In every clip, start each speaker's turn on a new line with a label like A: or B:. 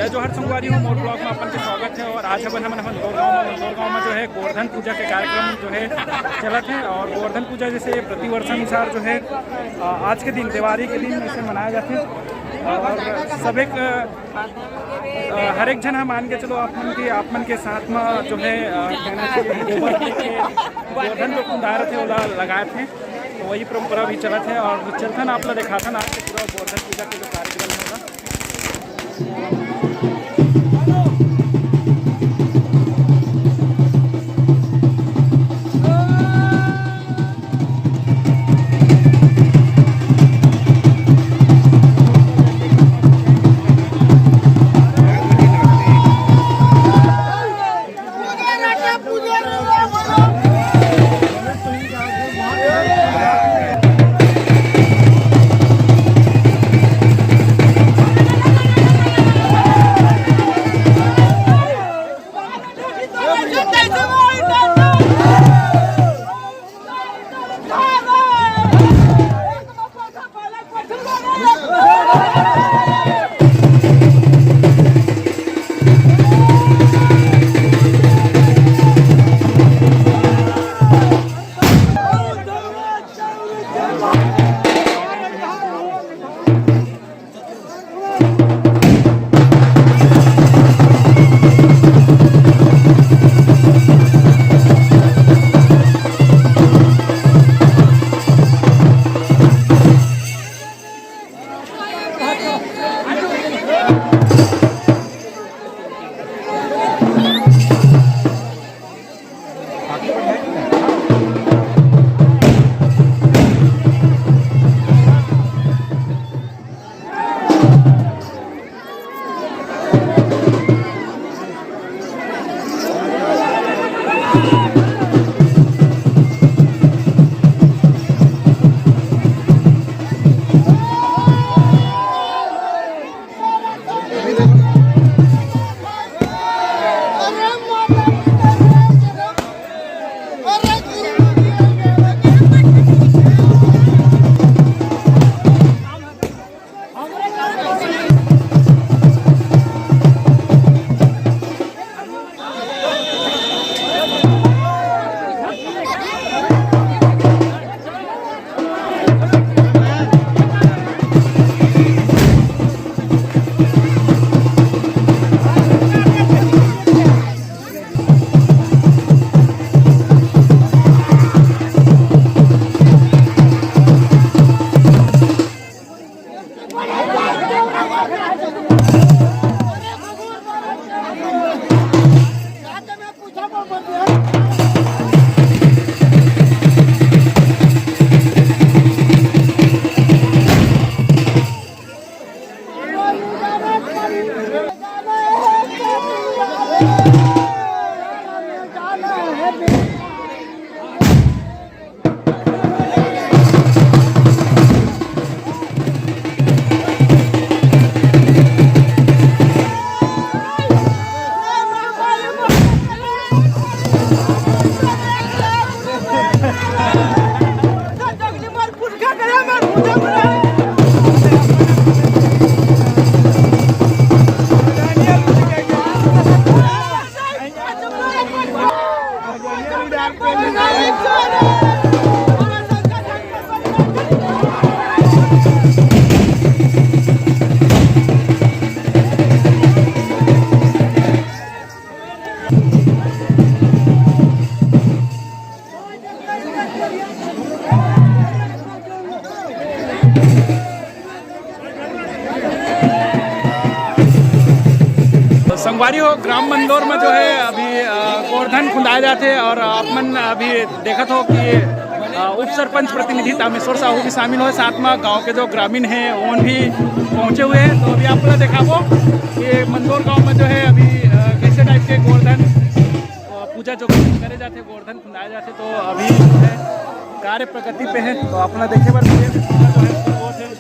A: जोहार संगवारी हूँ मोर ब्लॉग में अपन के स्वागत है। और आज अपन हमन मंदोर में जो है गोवर्धन पूजा के कार्यक्रम जो है चलत है। और गोवर्धन पूजा जैसे प्रतिवर्षानुसार जो है आज के दिन दिवाली के दिन इसे मनाया जाते हैं। और सब एक हर एक जन मान के चलो आपमन के साथ में जो है कहना चाहिए गोवर्धन जो कुंदार थे ओला लगाए थे, तो वही परंपरा भी चलत है। और चलथन आप लोग दिखाथन आज के पूरा गोवर्धन पूजा के जो कार्यक्रम होगा।
B: संगवारी हो ग्राम मंदोर में जो है अभी गोवर्धन खुंदाए जाते हैं। और आप मन अभी देखत हो कि उप सरपंच प्रतिनिधि तामेश्वर साहू भी शामिल हो, साथ में गांव के जो ग्रामीण हैं वो भी पहुंचे हुए हैं। तो अभी आपको दिखाबो कि मंदोर गांव में जो है अभी कैसे टाइप के गोवर्धन पूजा जो करे जाते गोवर्धन खुंदाए जाते तो अभी जो है कार्य प्रगति पे है। तो अपना देखे बार पूजा जो है वो थे।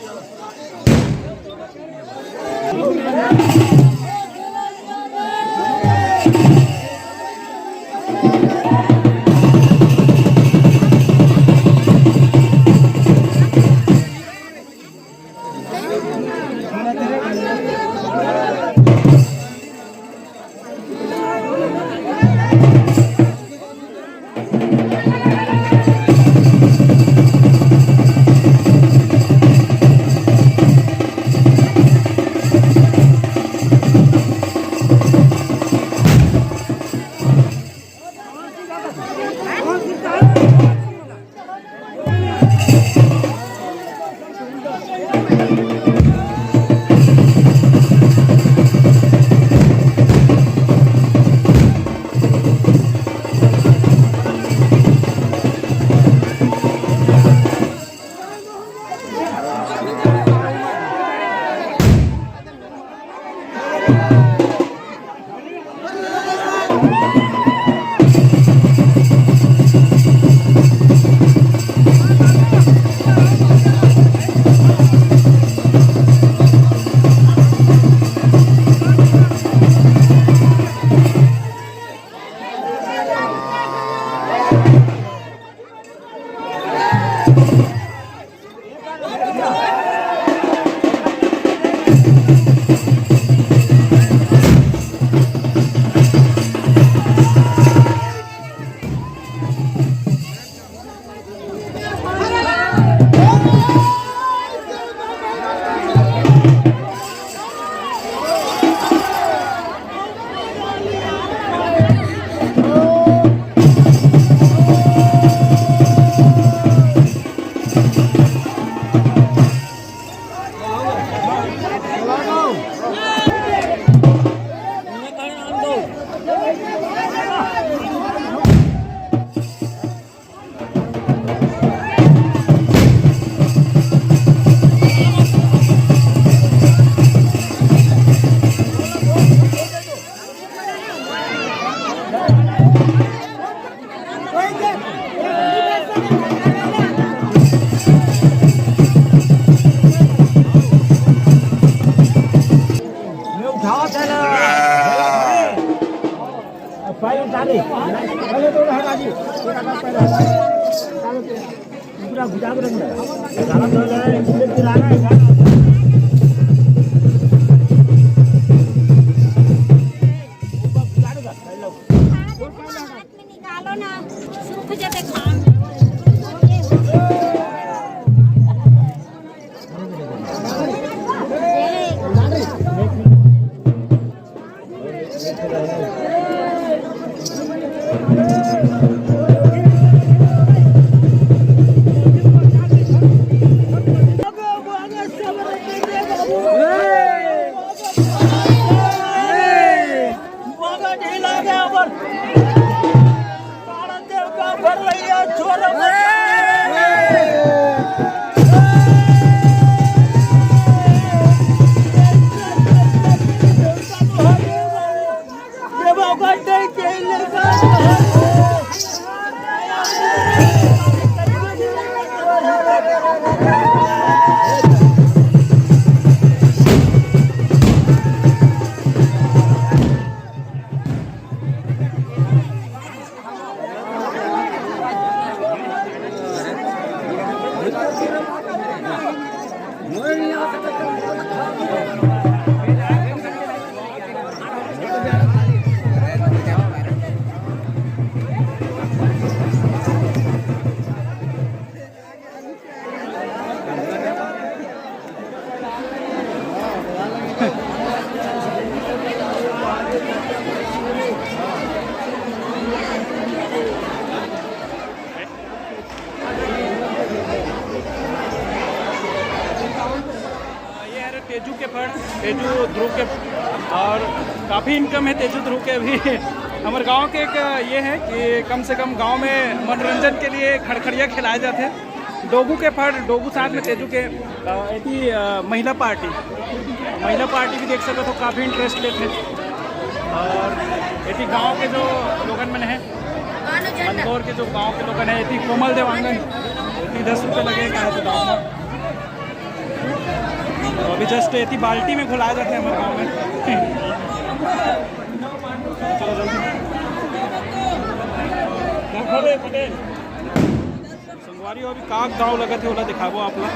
B: तेजू के फड़, तेजू ध्रुव के, और काफ़ी इनकम है तेजू ध्रुव के भी। हमारे गांव के एक ये है कि कम से कम गांव में मनोरंजन के लिए खड़खड़िया खिलाए जाते हैं। डोगू के फड़, डोगू साथ में तेजू के महिला पार्टी भी देख सको तो काफ़ी इंटरेस्ट लेते हैं।
A: और ये गांव के जो लोगन में है, मंदोर के जो गांव के लोगन है, ये कोमल देवांगन, ये 10 रुपये लगे क्या है तो गाँव में। तो अभी जस्ट ये बाल्टी में खुलाया जाते हैं हमारे गाँव में। चलो जल्दी संगवारी हो, अभी काक गाँव लगे थे, ओला दिखाबो आप लोग।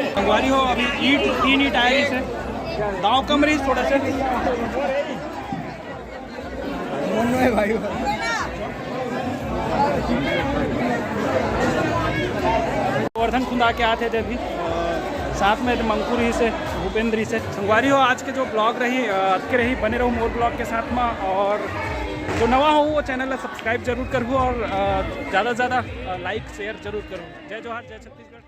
A: संगवारी हो, अभी ईट 3 ईट आए से दाव कम रही थोड़ा से भाई। गोवर्धन खुंदा के आते थे अभी, साथ में मंकुर ही से, भूपेंद्र ही से। संगवारी हो, आज के जो ब्लॉग रही अटके रही, बने रहो मोर ब्लॉग के साथ में। और जो नवा हो वो चैनल सब्सक्राइब जरूर करूँ और ज़्यादा से ज़्यादा लाइक शेयर जरूर करूँ। जय जोहार, जय छत्तीसगढ़।